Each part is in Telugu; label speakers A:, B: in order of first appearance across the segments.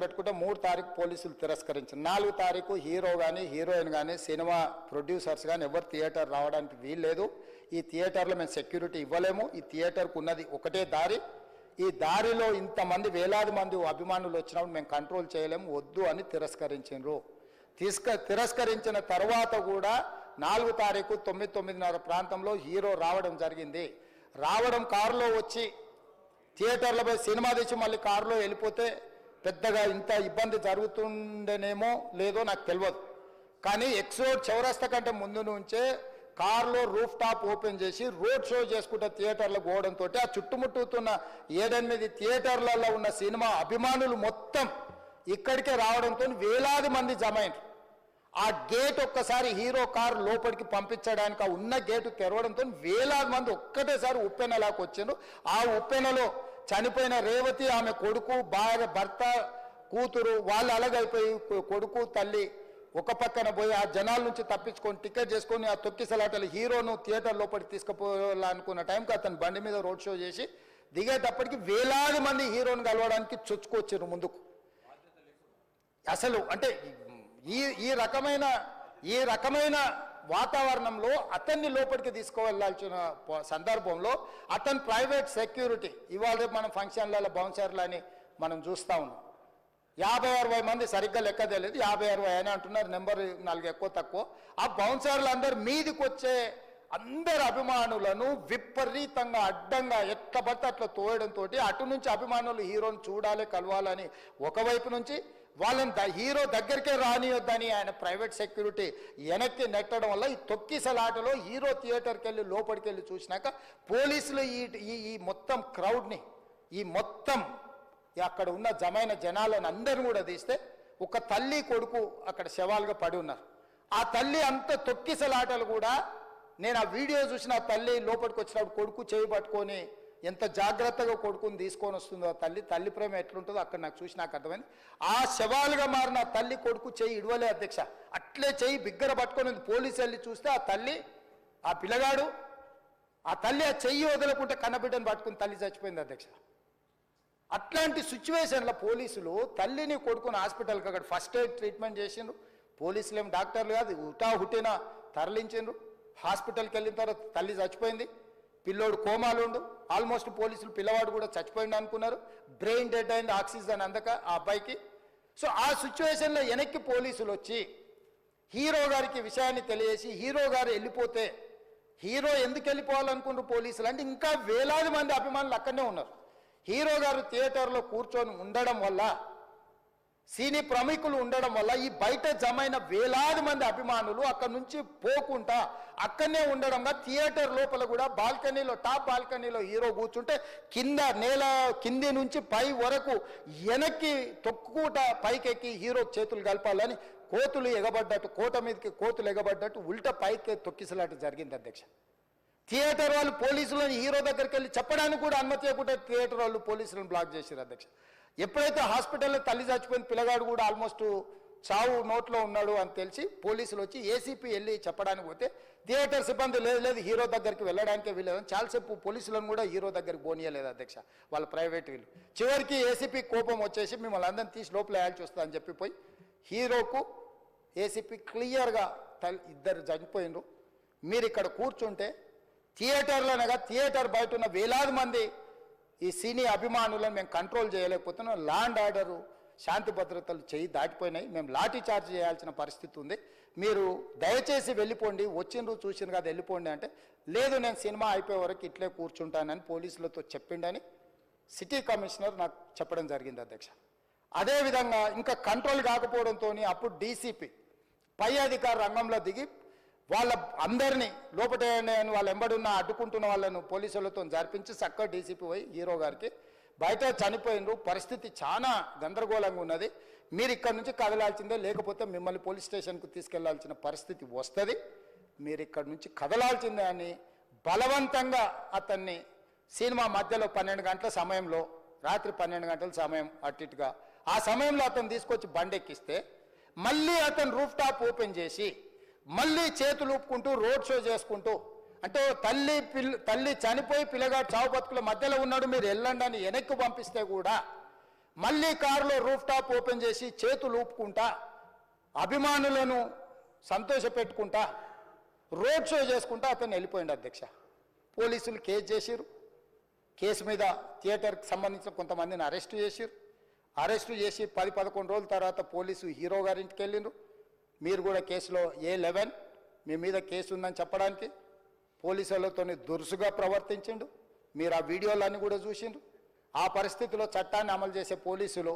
A: పెట్టుకుంటే 3 తారీఖు పోలీసులు తిరస్కరించారు. 4 తారీఖు హీరో కానీ హీరోయిన్ కానీ సినిమా ప్రొడ్యూసర్స్ కానీ ఎవరు థియేటర్ రావడానికి వీల్లేదు. ఈ థియేటర్లో మేము సెక్యూరిటీ ఇవ్వలేము. ఈ థియేటర్కు ఉన్నది ఒకటే దారి. ఈ దారిలో ఇంతమంది వేలాది మంది అభిమానులు వచ్చినప్పుడు మేము కంట్రోల్ చేయలేము, వద్దు అని తిరస్కరించారు. తిరస్కరించిన తర్వాత కూడా 4 తారీఖు 9:30 ప్రాంతంలో హీరో రావడం జరిగింది. రావడం కారులో వచ్చి థియేటర్లో పోయి సినిమా తెచ్చి మళ్ళీ కారులో వెళ్ళిపోతే పెద్దగా ఇంత ఇబ్బంది జరుగుతుండేనేమో లేదో నాకు తెలియదు. కానీ ఎక్సోడ్ చౌరస్తా కంటే ముందు నుంచే కారులో రూఫ్ టాప్ ఓపెన్ చేసి రోడ్ షో చేసుకుంటే థియేటర్లో పోవడంతో ఆ చుట్టుముట్టుతున్న 7-8 థియేటర్లలో ఉన్న సినిమా అభిమానులు మొత్తం ఇక్కడికే రావడంతో వేలాది మంది జమ అయినారు. ఆ గేట్ ఒక్కసారి హీరో కారు లోపలికి పంపించడానికి ఆ ఉన్న గేటు తెరవడంతో వేలాది మంది ఒక్కటేసారి ఉప్పెనలాకి వచ్చారు. ఆ ఉప్పెనలో చనిపోయిన రేవతి, ఆమె కొడుకు, భార్య, భర్త, కూతురు వాళ్ళు అలాగైపోయి కొడుకు తల్లి ఒక పక్కన పోయి ఆ జనాల నుంచి తప్పించుకొని టికెట్ చేసుకొని ఆ తొక్కిసలాటలు హీరోను థియేటర్ లోపలికి తీసుకుపోవాలనుకున్న టైంకి అతను బండి మీద రోడ్ షో చేసి దిగేటప్పటికి వేలాది మంది హీరోను కలవడానికి చొచ్చుకొచ్చారు ముందుకు. అసలు అంటే ఈ రకమైన వాతావరణంలో అతన్ని లోపలికి తీసుకువెళ్ళాల్సిన సందర్భంలో అతను ప్రైవేట్ సెక్యూరిటీ ఇవాళ మనం ఫంక్షన్లలో బౌన్సర్లని మనం చూస్తూ ఉన్నాం. 50-60 మంది సరిగ్గా లెక్క తెలియదు, 50-60 అని అంటున్నారు, నెంబర్ 4 ఎక్కువ తక్కువ. ఆ బౌన్సర్లు అందరు మీదికి వచ్చే అందరు అభిమానులను విపరీతంగా అడ్డంగా ఎట్లా పడితే అట్లా తోయడంతో అటు నుంచి అభిమానులు హీరోని చూడాలి, కలవాలని ఒకవైపు నుంచి వాళ్ళని హీరో దగ్గరికే రానియొద్దని ఆయన ప్రైవేట్ సెక్యూరిటీ వెనక్కి నెట్టడం వల్ల ఈ తొక్కిసలాటలో హీరో థియేటర్కి వెళ్ళి లోపలికి వెళ్ళి చూసినాక పోలీసులు ఈ మొత్తం క్రౌడ్ని ఈ మొత్తం అక్కడ ఉన్న జమైన జనాలను అందరిని కూడా తీస్తే ఒక తల్లి కొడుకు అక్కడ శవాలుగా పడి ఉన్నారు. ఆ తల్లి అంత తొక్కిసలాటలు కూడా నేను ఆ వీడియో చూసిన ఆ తల్లి లోపలికి వచ్చినప్పుడు కొడుకు చేయి పట్టుకొని ఎంత జాగ్రత్తగా కొడుకుని తీసుకొని వస్తుందో ఆ తల్లి ప్రేమ ఎట్లుంటుందో అక్కడ నాకు చూసి నాకు అర్థమైంది. ఆ శవాలుగా మారిన తల్లి కొడుకు చెయ్యి ఇడవలే అధ్యక్ష, అట్లే చెయ్యి బిగ్గర పట్టుకొని పోలీసు వెళ్ళి చూస్తే ఆ తల్లి ఆ పిల్లగాడు ఆ తల్లి ఆ చెయ్యి వదలకుంటే కన్నబిడ్డను పట్టుకుని తల్లి చచ్చిపోయింది అధ్యక్ష. అట్లాంటి సిచ్యువేషన్లో పోలీసులు తల్లిని కొడుకుని హాస్పిటల్కి అక్కడ ఫస్ట్ ఎయిడ్ ట్రీట్మెంట్ చేసిండ్రు. పోలీసులు ఏం డాక్టర్లు కాదు, హుటాహుటిన తరలించిండ్రు. హాస్పిటల్కి వెళ్ళిన తర్వాత తల్లి చచ్చిపోయింది, పిల్లోడు కోమాలుండు. ఆల్మోస్ట్ పోలీసులు పిల్లవాడు కూడా చచ్చిపోయింది అనుకున్నారు. బ్రెయిన్ డెడ్ అయింది, ఆక్సిజన్ అందక ఆ అబ్బాయికి. సో ఆ సిచ్యువేషన్లో వెనక్కి పోలీసులు వచ్చి హీరో గారికి విషయాన్ని తెలియజేసి హీరో గారు వెళ్ళిపోతే హీరో ఎందుకు వెళ్ళిపోవాలనుకున్నారు పోలీసులు అంటే ఇంకా వేలాది మంది అభిమానులు అక్కడనే ఉన్నారు. హీరో గారు థియేటర్లో కూర్చొని ఉండడం వల్ల సినీ ప్రముఖులు ఉండడం వల్ల ఈ బయట జమైన వేలాది మంది అభిమానులు అక్కడి నుంచి పోకుండా అక్కడనే ఉండడంగా థియేటర్ లోపల కూడా బాల్కనీలో టాప్ బాల్కనీలో హీరో కూర్చుంటే కింది నుంచి పై వరకు వెనక్కి తొక్కుట పైకెక్కి హీరో చేతులు కలపాలని కోతులు ఎగబడ్డట్టు కోట మీదకి కోతులు ఎగబడ్డట్టు ఉల్టా పైకి తొక్కిసలాట జరిగింది అధ్యక్ష. థియేటర్ వాళ్ళు పోలీసులను హీరో దగ్గరికి వెళ్ళి చెప్పడానికి కూడా అనుమతి ఇవ్వకుండా థియేటర్ వాళ్ళు పోలీసులను బ్లాక్ చేశారు అధ్యక్ష. ఎప్పుడైతే హాస్పిటల్లో తల్లి చచ్చిపోయిన పిల్లగాడు కూడా ఆల్మోస్ట్ చావు నోట్లో ఉన్నాడు అని తెలిసి పోలీసులు వచ్చి ఏసీపీ వెళ్ళి చెప్పడానికి పోతే థియేటర్ సిబ్బంది లేదు హీరో దగ్గరికి వెళ్ళడానికే వీళ్ళదని చాలాసేపు పోలీసులను కూడా హీరో దగ్గరికి పోనీయలేదు అధ్యక్ష వాళ్ళ ప్రైవేట్ వీళ్ళు. చివరికి ఏసీపీ కోపం వచ్చేసి మిమ్మల్ని అందరిని తీసి లోపల వేయాల్సి వస్తుందని అని చెప్పిపోయి హీరోకు ఏసీపీ క్లియర్గా ఇద్దరు చనిపోయినరు, మీరు ఇక్కడ కూర్చుంటే థియేటర్లోనగా థియేటర్ బయట ఉన్న వేలాది మంది ఈ సినీ అభిమానులను మేము కంట్రోల్ చేయలేకపోతున్నాం, ల్యాండ్ ఆర్డరు శాంతి భద్రతలు చేయి దాటిపోయినాయి, మేము లాఠీ చార్జ్ చేయాల్సిన పరిస్థితి ఉంది, మీరు దయచేసి వెళ్ళిపోండి, వచ్చిండ్రు చూసిండ్రు కదా వెళ్ళిపోండి అంటే లేదు నేను సినిమా అయిపోయే వరకు ఇట్లే కూర్చుంటానని పోలీసులతో చెప్పిండని సిటీ కమిషనర్ నాకు చెప్పడం జరిగింది అధ్యక్ష. అదేవిధంగా ఇంకా కంట్రోల్ కాకపోవడంతో అప్పుడు డీసీపీ పై అధికార రంగంలో దిగి వాళ్ళ అందరినీ లోపల వాళ్ళ ఎంబడున్న అడ్డుకుంటున్న వాళ్ళను పోలీసులతో జరిపించి చక్కగా డీసీపీ పోయి హీరో గారికి బయట చనిపోయినరు, పరిస్థితి చాలా గందరగోళంగా ఉన్నది, మీరు ఇక్కడ నుంచి కదలాల్సిందే లేకపోతే మిమ్మల్ని పోలీస్ స్టేషన్కు తీసుకెళ్లాల్సిన పరిస్థితి వస్తుంది, మీరు ఇక్కడ నుంచి కదలాల్సిందే అని బలవంతంగా అతన్ని సినిమా మధ్యలో 12 గంటల సమయంలో రాత్రి 12 గంటల సమయం అట్టిట్టుగా ఆ సమయంలో అతను తీసుకొచ్చి బండి ఎక్కిస్తే మళ్ళీ అతను రూఫ్ టాప్ ఓపెన్ చేసి మళ్ళీ చేతులు ఊపుకుంటూ రోడ్ షో చేసుకుంటూ అంటే తల్లి చనిపోయి పిల్లగాడు చావు బతుకుల మధ్యలో ఉన్నాడు మీరు వెళ్ళండి అని వెనక్కి పంపిస్తే కూడా మళ్ళీ కారులో రూఫ్ టాప్ ఓపెన్ చేసి చేతులు ఊపుకుంటా అభిమానులను సంతోషపెట్టుకుంటా రోడ్ షో చేసుకుంటా అతను వెళ్ళిపోయింది అధ్యక్ష. పోలీసులు కేసు చేసిరు. కేసు మీద థియేటర్కి సంబంధించిన కొంతమందిని అరెస్టు చేసిరు. అరెస్టు చేసి 10-11 రోజుల తర్వాత పోలీసు హీరో గారింటికి వెళ్ళిండ్రు. మీరు కూడా కేసులో A11 మీ మీద కేసు ఉందని చెప్పడానికి పోలీసులతో దురుసుగా ప్రవర్తించిండు. మీరు ఆ వీడియోలన్నీ కూడా చూసిండ్రు. ఆ పరిస్థితిలో చట్టాన్ని అమలు చేసే పోలీసులు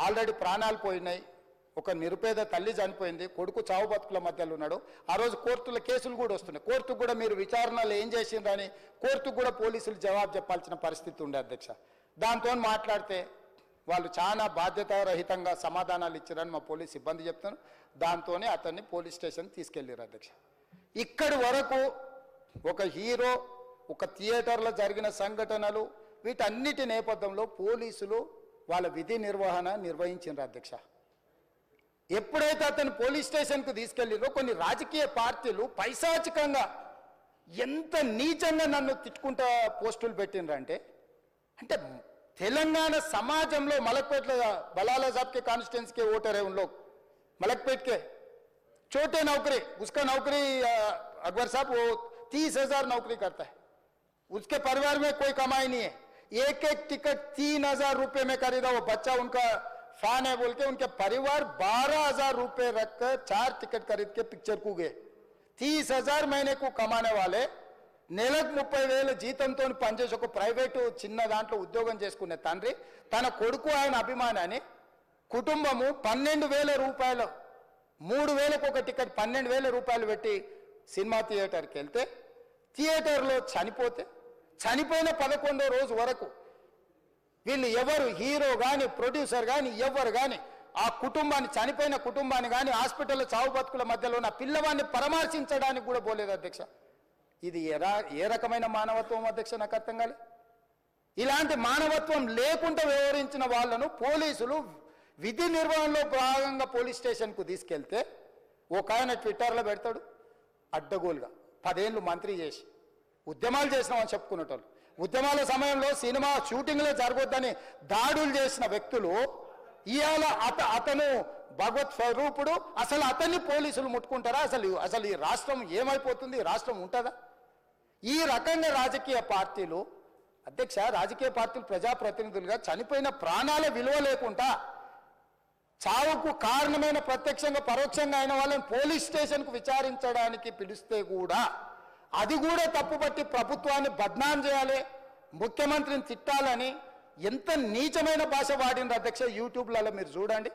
A: ఆల్రెడీ ప్రాణాలు పోయినాయి. ఒక నిరుపేద తల్లి చనిపోయింది, కొడుకు చావు బతుకుల మధ్యలో ఉన్నాడు. ఆ రోజు కోర్టుల కేసులు కూడా వస్తున్నాయి. కోర్టుకు కూడా మీరు విచారణలు ఏం చేసిండ్రని కోర్టుకు కూడా పోలీసులు జవాబు చెప్పాల్సిన పరిస్థితి ఉండే అధ్యక్ష. దాంతో మాట్లాడితే వాళ్ళు చాలా బాధ్యతారహితంగా సమాధానాలు ఇచ్చారని మా పోలీస్ సిబ్బంది చెప్తాను. దాంతోనే అతన్ని పోలీస్ స్టేషన్ తీసుకెళ్ళారు అధ్యక్ష. ఇక్కడి వరకు ఒక హీరో, ఒక థియేటర్లో జరిగిన సంఘటనలు, వీటన్నిటి నేపథ్యంలో పోలీసులు వాళ్ళ విధి నిర్వహణ నిర్వహించారు అధ్యక్ష. ఎప్పుడైతే అతను పోలీస్ స్టేషన్కు తీసుకెళ్ళిరో కొన్ని రాజకీయ పార్టీలు పైశాచికంగా ఎంత నీచంగా నన్ను తిట్టుకుంటా పోస్టులు పెట్టినరంటే, అంటే తెలంగాణ समाजంలో మలక్పేట बलाला साहब के कॉन्स्टिट्यूंसी के वोटर है उन लोग मलकपेट के छोटे नौकरी, उसका नौकरी अकबर साहब वो 30,000 नौकरी करता है, उसके परिवार में कोई कमाई नहीं है. एक एक टिकट 3,000 रुपये में खरीदा. वो बच्चा उनका फैन है बोल के उनके परिवार 12,000 रुपये रखकर 4 टिकट खरीद के पिक्चर को गए. 30,000 महीने को कमाने वाले నెలకు 30,000 జీతంతో పనిచేసి ఒక ప్రైవేటు చిన్న దాంట్లో ఉద్యోగం చేసుకునే తండ్రి తన కొడుకు ఆయన అభిమానాన్ని కుటుంబము 12,000 రూపాయలు 3,000కు ఒక టికెట్ 12,000 రూపాయలు పెట్టి సినిమా థియేటర్కి వెళ్తే థియేటర్లో చనిపోతే చనిపోయిన 11వ రోజు వరకు వీళ్ళు ఎవరు హీరో కానీ ప్రొడ్యూసర్ కానీ ఎవరు కానీ ఆ కుటుంబాన్ని చనిపోయిన కుటుంబాన్ని కానీ హాస్పిటల్లో చావు బతుకుల మధ్యలో ఉన్న పిల్లవాడిని పరామర్శించడానికి కూడా పోలేదు అధ్యక్ష. ఇది ఏ రకమైన మానవత్వం అధ్యక్ష నాకు అర్థం కాలే. ఇలాంటి మానవత్వం లేకుండా వ్యవహరించిన వాళ్ళను పోలీసులు విధి నిర్వహణలో భాగంగా పోలీస్ స్టేషన్కు తీసుకెళ్తే ఒక ఆయన ట్విట్టర్లో పెడతాడు అడ్డగోలుగా 10 ఏళ్ళు మంత్రి చేసి ఉద్యమాలు చేసినామని చెప్పుకునేటోళ్ళు, ఉద్యమాల సమయంలో సినిమా షూటింగ్లో జరగొద్దని దాడులు చేసిన వ్యక్తులు ఇవాళ అతను భగవత్ స్వరూపుడు, అసలు అతన్ని పోలీసులు ముట్టుకుంటారా? అసలు ఈ రాష్ట్రం ఏమైపోతుంది? ఈ రాష్ట్రం ఉంటుందా? ఈ రకంగా రాజకీయ పార్టీలు అధ్యక్ష, రాజకీయ పార్టీలు ప్రజాప్రతినిధులుగా చనిపోయిన ప్రాణాల విలువ లేకుండా చావుకు కారణమైన ప్రత్యక్షంగా పరోక్షంగా అయిన వాళ్ళని పోలీస్ స్టేషన్కు విచారించడానికి పిలిస్తే కూడా అది కూడా తప్పుపట్టి ప్రభుత్వాన్ని బద్నాం చేయాలి, ముఖ్యమంత్రిని తిట్టాలని ఎంత నీచమైన భాష వాడిన అధ్యక్ష. యూట్యూబ్లలో మీరు చూడండి.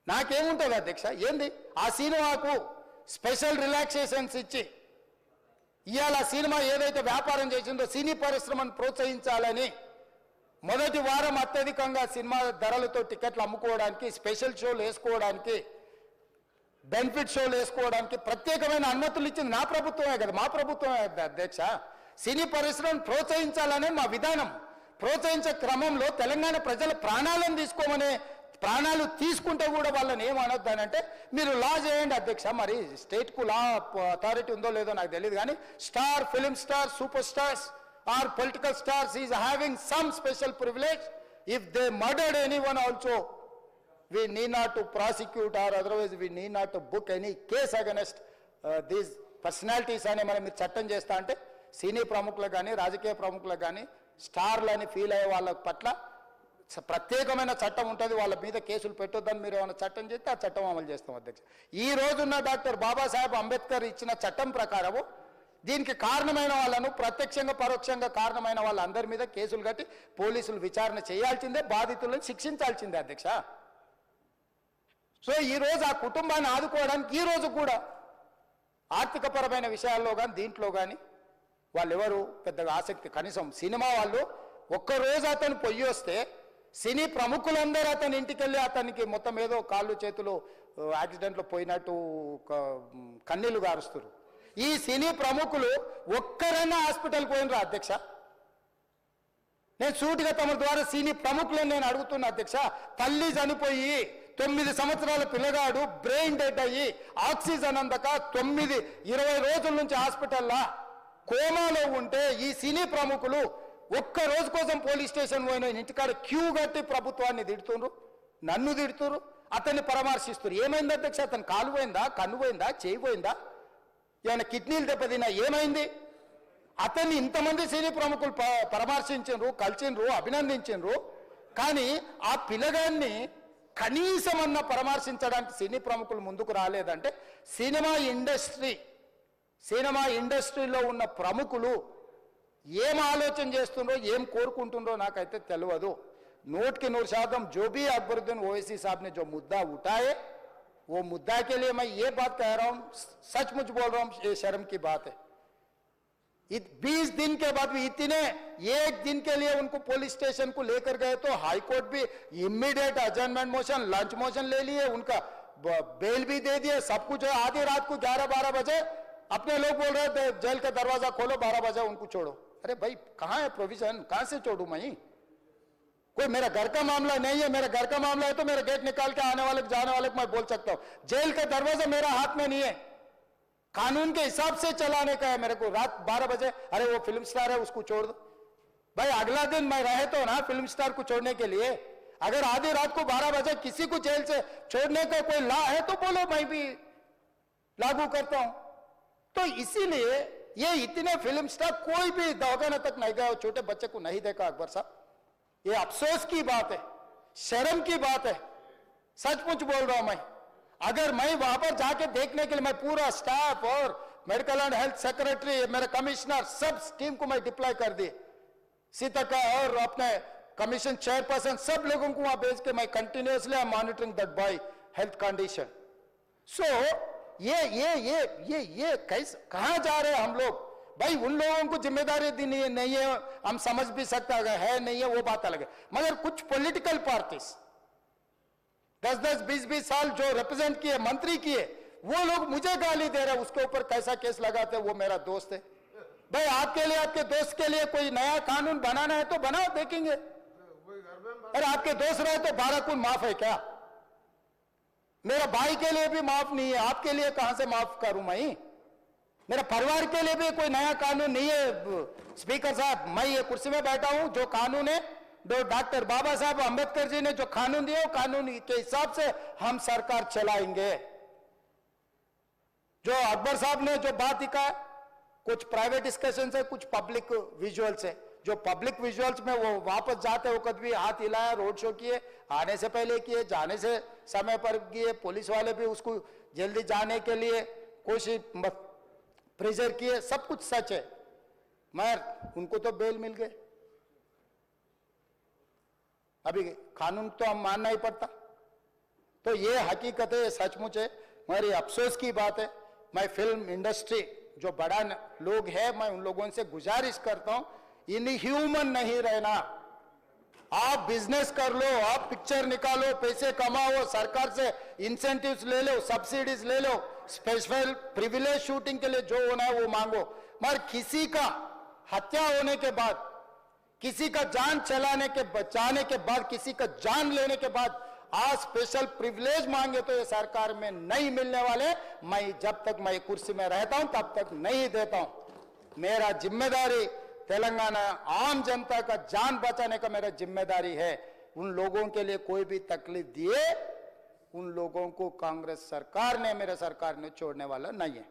A: నాకేముంటుంది అధ్యక్ష, ఏంది ఆ సినిమాకు స్పెషల్ రిలాక్సేషన్స్ ఇచ్చి ఇవాళ సినిమా ఏదైతే వ్యాపారం చేసిందో సినీ పరిశ్రమను ప్రోత్సహించాలని మొదటి వారం అత్యధికంగా సినిమా ధరలతో టికెట్లు అమ్ముకోవడానికి, స్పెషల్ షోలు వేసుకోవడానికి, బెనిఫిట్ షోలు వేసుకోవడానికి ప్రత్యేకమైన అనుమతులు ఇచ్చింది నా ప్రభుత్వమే కదా, మా ప్రభుత్వమే అధ్యక్ష. సినీ పరిశ్రమను ప్రోత్సహించాలనే మా విధానం. ప్రోత్సహించే క్రమంలో తెలంగాణ ప్రజల ప్రాణాలను తీసుకోమనే, ప్రాణాలు తీసుకుంటే కూడా వాళ్ళని ఏమనొద్దానంటే మీరు లా చేయండి అధ్యక్ష. మరి స్టేట్కు లా అథారిటీ ఉందో లేదో నాకు తెలియదు కానీ star, film star, super stars or political stars is having some special privilege. If they murdered anyone also we need not to prosecute or otherwise we need not to book any case against these personalities అని మనం మీరు చట్టం చేస్తా అంటే సినీ ప్రముఖులకు కానీ రాజకీయ ప్రముఖులకు కానీ స్టార్లని ఫీల్ అయ్యే వాళ్ళ పట్ల ప్రత్యేకమైన చట్టం ఉంటుంది. వాళ్ళ మీద కేసులు పెట్టొద్దని మీరు ఏమైనా చట్టం చేస్తే ఆ చట్టం అమలు చేస్తాం అధ్యక్ష. ఈ రోజున్న డాక్టర్ బాబాసాహెబ్ అంబేద్కర్ ఇచ్చిన చట్టం ప్రకారము దీనికి కారణమైన వాళ్ళను ప్రత్యక్షంగా పరోక్షంగా కారణమైన వాళ్ళందరి మీద కేసులు కట్టి పోలీసులు విచారణ చేయాల్సిందే, బాధితులను శిక్షించాల్సిందే అధ్యక్ష. సో ఈరోజు ఆ కుటుంబాన్ని ఆదుకోవడానికి ఈరోజు కూడా ఆర్థికపరమైన విషయాల్లో కానీ దీంట్లో కానీ వాళ్ళు ఎవరు పెద్దగా ఆసక్తి, కనీసం సినిమా వాళ్ళు ఒక్కరోజు అతను పొయ్యి వస్తే సినీ ప్రముఖులందరూ అతని ఇంటికి వెళ్ళి అతనికి మొత్తం ఏదో కాళ్ళు చేతులు యాక్సిడెంట్లో పోయినట్టు కన్నీళ్లు గారుస్తారు. ఈ సినీ ప్రముఖులు ఒక్కరైనా హాస్పిటల్కి పోయినరా అధ్యక్ష? నేను సూటిగా తమ ద్వారా సినీ ప్రముఖులను నేను అడుగుతున్నా అధ్యక్ష. తల్లి చనిపోయి 9 సంవత్సరాల పిల్లగాడు బ్రెయిన్ డెడ్ అయ్యి ఆక్సిజన్ అందక 20 రోజుల నుంచి హాస్పిటల్లో కోమాలో ఉంటే ఈ సినీ ప్రముఖులు ఒక్క రోజు కోసం పోలీస్ స్టేషన్ పోయిన ఇంటికాడ క్యూ కట్టి ప్రభుత్వాన్ని తిడుతుండ్రు, నన్ను తిడుతున్నారు, అతన్ని పరామర్శిస్తారు. ఏమైంది అధ్యక్ష? అతను కాలు పోయిందా, కన్ను పోయిందా, చేయి పోయిందా, ఏమైనా కిడ్నీలు దెబ్బతిన్నా, ఏమైంది? అతన్ని ఇంతమంది సినీ ప్రముఖులు పరామర్శించారు, కలిసిండ్రు, అభినందించారు. కానీ ఆ పిల్లగాన్ని కనీసమన్నా పరామర్శించడానికి సినీ ప్రముఖులు ముందుకు రాలేదంటే సినిమా ఇండస్ట్రీలో ఉన్న ప్రముఖులు ఏం ఆలోచన చేస్తుండ్రో, ఏం కోరుకుంటుండ్రో నాకైతే తెలియదు. 100% जो भी अकबरुद्दीन ओवैसी साहब ने जो मुद्दा उठाए, वो मुद्दा के लिए मैं ये बात कह रहा हूं, सचमुच बोल रहा हूं, ये शर्म की बात है। 20 दिन के बाद भी इतने, एक दिन के लिए उनको पुलिस स्टेशन को लेकर गए तो हाईकोर्ट भी इमीडिएट अजर्नमेंट मोशन, लंच मोशन ले लिए, उनका बेल भी दे दिए, सब कुछ है। आधी रात को 11-12 बजे अपने लोग बोल रहे थे जेल का दरवाजा खोलो, 12 बजे उनको छोड़ो। अरे भाई कहां है प्रोविजन, कहां से छोड़ू मैं? कोई मेरा घर का मामला नहीं है, मेरा घर का मामला है तो मेरा गेट निकाल के आने वाले जाने वाले को मैं बोल सकता हूं। जेल का दरवाजा मेरा हाथ में नहीं है, कानून के हिसाब से चलाने का है मेरे को। रात 12 बजे अरे वो फिल्म स्टार है उसको छोड़ दो भाई, अगला दिन मैं रहे तो ना फिल्म स्टार को छोड़ने के लिए। अगर आधी रात को 12 बजे किसी को जेल से छोड़ने का कोई लॉ है तो बोलो, मैं भी लागू करता हूं। तो इसीलिए ये इतने फिल्म स्टार कोई भी दवाखाना तक नहीं गया, छोटे बच्चे को नहीं देखा अकबर साहब। ये अफसोस की बात है, शर्म की बात है, सचमुच बोल रहा हूं मैं। अगर मैं वहां पर जाके देखने के लिए मैं पूरा स्टाफ और मेडिकल एंड हेल्थ सेक्रेटरी, मेरे कमिश्नर, सब टीम को मैं डिप्लॉय कर दिए, सीता और अपने कमीशन चेयरपर्सन, सब लोगों को वहां भेज के मैं continuously I am monitoring that boy health condition. So ये कैसे, कहां जा रहे हैं हम लोग? भाई उन लोगों को जिम्मेदारी दी नहीं है, हम समझ भी सकते है नहीं है, वो बात अलग है। मगर कुछ पॉलिटिकल पार्टीज 10-10, 20-20 साल जो रिप्रेजेंट किए, मंत्री किए, वो लोग मुझे गाली दे रहे हैं, उसके ऊपर कैसा केस लगाते हैं? वो मेरा दोस्त है भाई। आपके लिए, आपके दोस्त के लिए कोई नया कानून बनाना है तो बनाओ, देखेंगे। अरे आपके दोस्त रहे तो 12 खून माफ है क्या? मेरा भाई के लिए भी माफ नहीं है, आपके लिए कहां से माफ करूं मैं? मेरा परिवार के लिए भी कोई नया कानून नहीं है। स्पीकर साहब, मैं ये कुर्सी में बैठा हूं, जो कानून है, जो डॉक्टर बाबा साहब अंबेडकर जी ने जो कानून दिया, वो कानून के हिसाब से हम सरकार चलाएंगे। जो अकबर साहब ने जो बात लिखा, कुछ प्राइवेट डिस्कशन है, कुछ पब्लिक विजुअल्स है। जो पब्लिक विजुअल्स में वो वापस जाते वक्त भी हाथ हिलाया, रोड शो किए, आने से पहले किए, जाने से समय पर किए, पुलिस वाले भी उसको जल्दी जाने के लिए कोशिश प्रेशर किए, सब कुछ सच है। मगर उनको तो बेल मिल गए। अभी कानून तो हम मानना ही पड़ता। तो ये हकीकत है, ये सचमुच है, मगर ये अफसोस की बात है। मैं फिल्म इंडस्ट्री जो बड़ा लोग है, मैं उन लोगों से गुजारिश करता हूं, इनह्यूमन नहीं रहना। आप बिजनेस कर लो, आप पिक्चर निकालो, पैसे कमाओ, सरकार से इंसेंटिव्स ले लो, सब्सिडीज ले लो, स्पेशल प्रिविलेज शूटिंग के लिए जो होना है वो मांगो। मगर किसी का हत्या होने के बाद, किसी का जान चलाने के बचाने के बाद, किसी का जान लेने के बाद आज स्पेशल प्रिविलेज मांगे तो ये सरकार में नहीं मिलने वाले। मैं जब तक मैं कुर्सी में रहता हूं तब तक नहीं देता हूं। मेरा जिम्मेदारी तेलंगाना आम जनता का जान बचाने का मेरा जिम्मेदारी है। उन लोगों के लिए कोई भी तकलीफ दिए, उन लोगों को कांग्रेस सरकार ने, मेरे सरकार ने छोड़ने वाला नहीं है।